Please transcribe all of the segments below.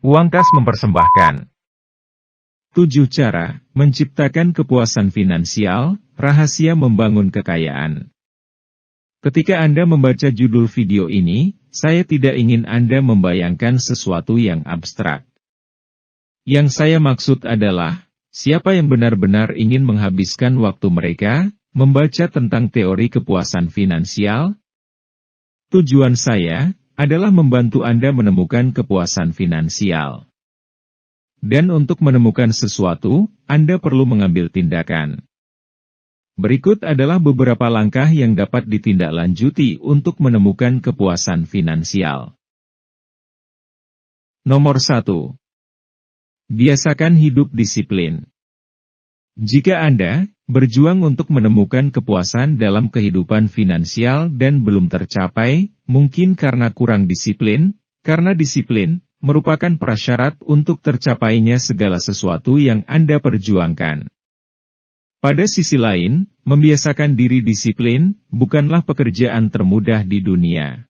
Uangkas mempersembahkan 7 cara menciptakan kepuasan finansial, rahasia membangun kekayaan. Ketika Anda membaca judul video ini, saya tidak ingin Anda membayangkan sesuatu yang abstrak. Yang saya maksud adalah, siapa yang benar-benar ingin menghabiskan waktu mereka, membaca tentang teori kepuasan finansial? Tujuan saya adalah membantu Anda menemukan kepuasan finansial. Dan untuk menemukan sesuatu, Anda perlu mengambil tindakan. Berikut adalah beberapa langkah yang dapat ditindaklanjuti untuk menemukan kepuasan finansial. Nomor 1. Biasakan hidup disiplin. Jika Anda berjuang untuk menemukan kepuasan dalam kehidupan finansial dan belum tercapai, mungkin karena kurang disiplin, karena disiplin merupakan prasyarat untuk tercapainya segala sesuatu yang Anda perjuangkan. Pada sisi lain, membiasakan diri disiplin bukanlah pekerjaan termudah di dunia.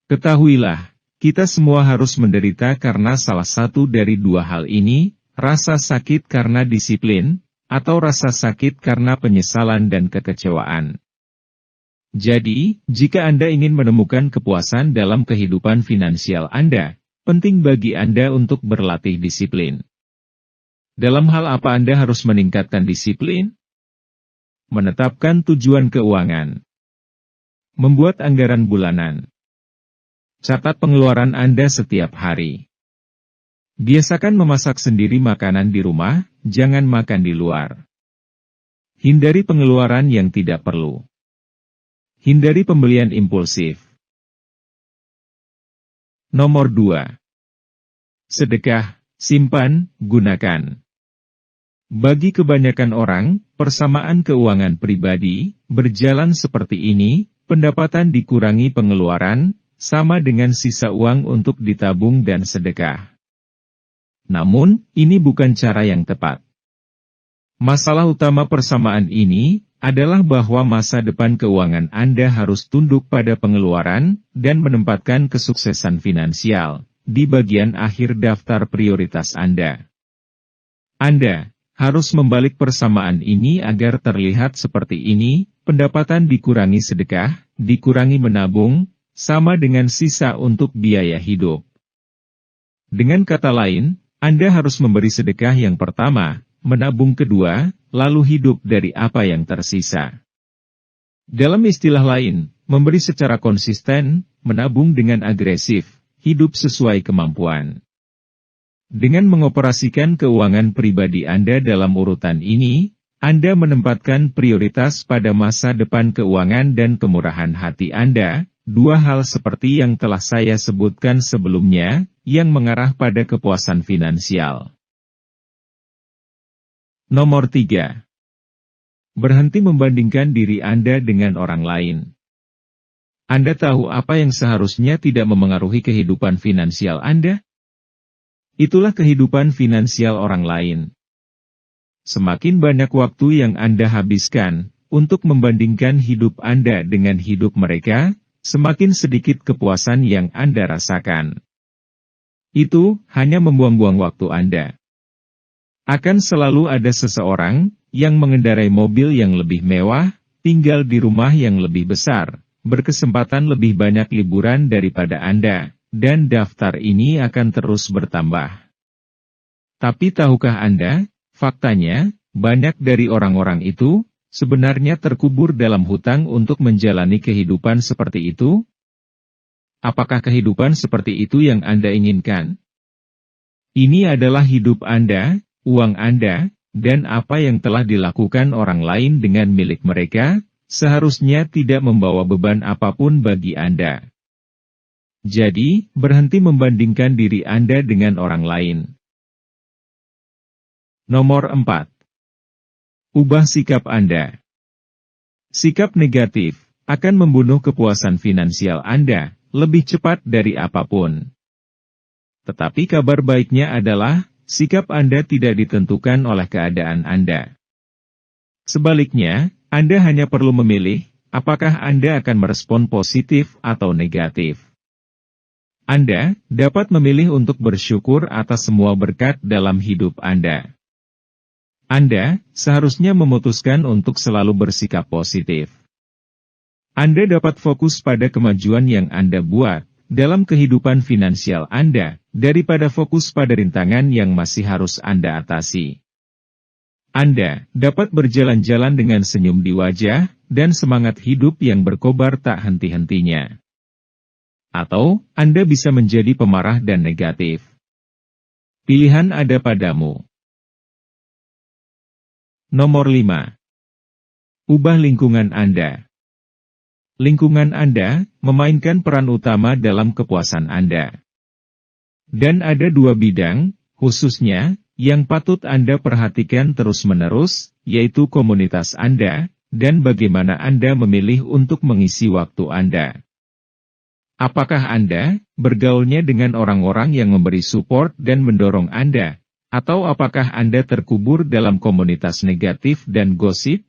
Ketahuilah, kita semua harus menderita karena salah satu dari dua hal ini, rasa sakit karena disiplin, atau rasa sakit karena penyesalan dan kekecewaan. Jadi, jika Anda ingin menemukan kepuasan dalam kehidupan finansial Anda, penting bagi Anda untuk berlatih disiplin. Dalam hal apa Anda harus meningkatkan disiplin? Menetapkan tujuan keuangan. Membuat anggaran bulanan. Catat pengeluaran Anda setiap hari. Biasakan memasak sendiri makanan di rumah, jangan makan di luar. Hindari pengeluaran yang tidak perlu. Hindari pembelian impulsif. Nomor 2. Sedekah, simpan, gunakan. Bagi kebanyakan orang, persamaan keuangan pribadi berjalan seperti ini, pendapatan dikurangi pengeluaran, sama dengan sisa uang untuk ditabung dan sedekah. Namun, ini bukan cara yang tepat. Masalah utama persamaan ini adalah bahwa masa depan keuangan Anda harus tunduk pada pengeluaran dan menempatkan kesuksesan finansial di bagian akhir daftar prioritas Anda. Anda harus membalik persamaan ini agar terlihat seperti ini, pendapatan dikurangi sedekah, dikurangi menabung, sama dengan sisa untuk biaya hidup. Dengan kata lain, Anda harus memberi sedekah yang pertama, menabung kedua, lalu hidup dari apa yang tersisa. Dalam istilah lain, memberi secara konsisten, menabung dengan agresif, hidup sesuai kemampuan. Dengan mengoperasikan keuangan pribadi Anda dalam urutan ini, Anda menempatkan prioritas pada masa depan keuangan dan kemurahan hati Anda, dua hal seperti yang telah saya sebutkan sebelumnya, yang mengarah pada kepuasan finansial. Nomor 3. Berhenti membandingkan diri Anda dengan orang lain. Anda tahu apa yang seharusnya tidak memengaruhi kehidupan finansial Anda? Itulah kehidupan finansial orang lain. Semakin banyak waktu yang Anda habiskan untuk membandingkan hidup Anda dengan hidup mereka, semakin sedikit kepuasan yang Anda rasakan. Itu hanya membuang-buang waktu Anda. Akan selalu ada seseorang yang mengendarai mobil yang lebih mewah, tinggal di rumah yang lebih besar, berkesempatan lebih banyak liburan daripada Anda, dan daftar ini akan terus bertambah. Tapi tahukah Anda, faktanya, banyak dari orang-orang itu sebenarnya terkubur dalam hutang untuk menjalani kehidupan seperti itu? Apakah kehidupan seperti itu yang Anda inginkan? Ini adalah hidup Anda, uang Anda, dan apa yang telah dilakukan orang lain dengan milik mereka, seharusnya tidak membawa beban apapun bagi Anda. Jadi, berhenti membandingkan diri Anda dengan orang lain. Nomor 4. Ubah sikap Anda. Sikap negatif akan membunuh kepuasan finansial Anda lebih cepat dari apapun. Tetapi kabar baiknya adalah, sikap Anda tidak ditentukan oleh keadaan Anda. Sebaliknya, Anda hanya perlu memilih, apakah Anda akan merespon positif atau negatif. Anda dapat memilih untuk bersyukur atas semua berkat dalam hidup Anda. Anda seharusnya memutuskan untuk selalu bersikap positif. Anda dapat fokus pada kemajuan yang Anda buat dalam kehidupan finansial Anda, daripada fokus pada rintangan yang masih harus Anda atasi. Anda dapat berjalan-jalan dengan senyum di wajah, dan semangat hidup yang berkobar tak henti-hentinya. Atau, Anda bisa menjadi pemarah dan negatif. Pilihan ada padamu. Nomor 5. Ubah lingkungan Anda. Lingkungan Anda memainkan peran utama dalam kepuasan Anda. Dan ada dua bidang, khususnya, yang patut Anda perhatikan terus-menerus, yaitu komunitas Anda, dan bagaimana Anda memilih untuk mengisi waktu Anda. Apakah Anda bergaulnya dengan orang-orang yang memberi support dan mendorong Anda? Atau apakah Anda terkubur dalam komunitas negatif dan gosip?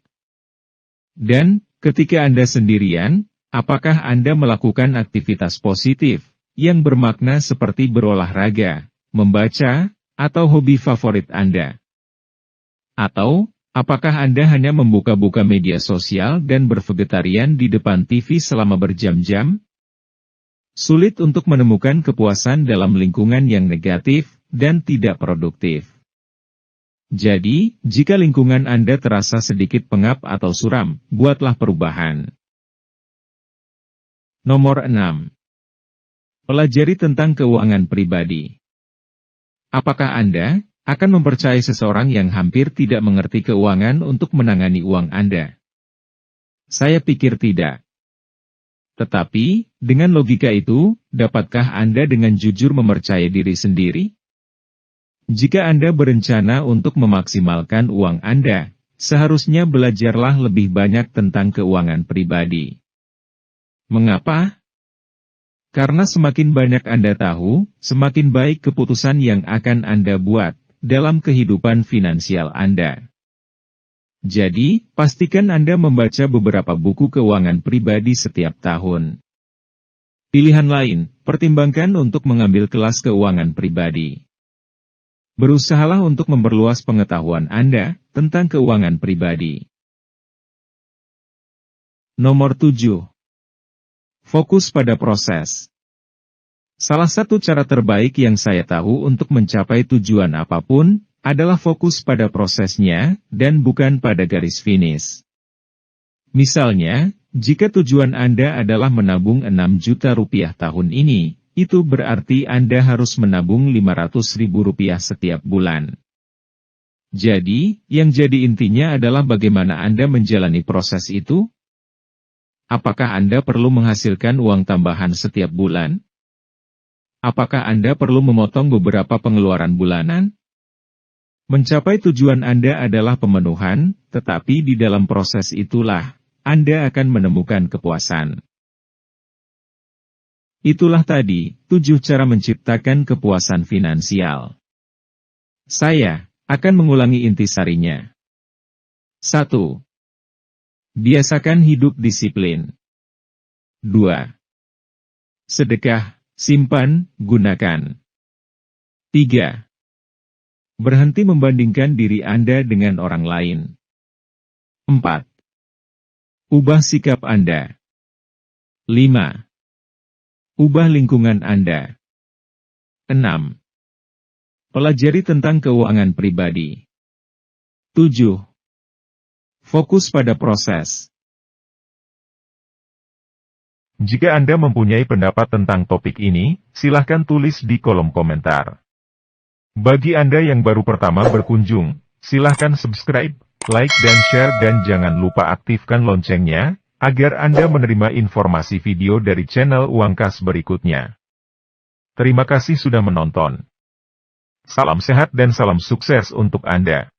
Dan, ketika Anda sendirian, apakah Anda melakukan aktivitas positif, yang bermakna seperti berolahraga, membaca, atau hobi favorit Anda? Atau, apakah Anda hanya membuka-buka media sosial dan bervegetarian di depan TV selama berjam-jam? Sulit untuk menemukan kepuasan dalam lingkungan yang negatif dan tidak produktif. Jadi, jika lingkungan Anda terasa sedikit pengap atau suram, buatlah perubahan. Nomor 6. Pelajari tentang keuangan pribadi. Apakah Anda akan mempercayai seseorang yang hampir tidak mengerti keuangan untuk menangani uang Anda? Saya pikir tidak. Tetapi, dengan logika itu, dapatkah Anda dengan jujur mempercayai diri sendiri? Jika Anda berencana untuk memaksimalkan uang Anda, seharusnya belajarlah lebih banyak tentang keuangan pribadi. Mengapa? Karena semakin banyak Anda tahu, semakin baik keputusan yang akan Anda buat dalam kehidupan finansial Anda. Jadi, pastikan Anda membaca beberapa buku keuangan pribadi setiap tahun. Pilihan lain, pertimbangkan untuk mengambil kelas keuangan pribadi. Berusahalah untuk memperluas pengetahuan Anda tentang keuangan pribadi. Nomor 7. Fokus pada proses. Salah satu cara terbaik yang saya tahu untuk mencapai tujuan apapun, adalah fokus pada prosesnya, dan bukan pada garis finish. Misalnya, jika tujuan Anda adalah menabung 6 juta rupiah tahun ini, itu berarti Anda harus menabung 500 ribu rupiah setiap bulan. Jadi, yang jadi intinya adalah bagaimana Anda menjalani proses itu? Apakah Anda perlu menghasilkan uang tambahan setiap bulan? Apakah Anda perlu memotong beberapa pengeluaran bulanan? Mencapai tujuan Anda adalah pemenuhan, tetapi di dalam proses itulah, Anda akan menemukan kepuasan. Itulah tadi, 7 cara menciptakan kepuasan finansial. Saya akan mengulangi intisarinya. 1. Biasakan hidup disiplin. 2. Sedekah, simpan, gunakan. 3. Berhenti membandingkan diri Anda dengan orang lain. 4. Ubah sikap Anda. 5. Ubah lingkungan Anda. 6. Pelajari tentang keuangan pribadi. 7. Fokus pada proses. Jika Anda mempunyai pendapat tentang topik ini, silahkan tulis di kolom komentar. Bagi Anda yang baru pertama berkunjung, silahkan subscribe, like dan share dan jangan lupa aktifkan loncengnya, agar Anda menerima informasi video dari channel Uang Kas berikutnya. Terima kasih sudah menonton. Salam sehat dan salam sukses untuk Anda.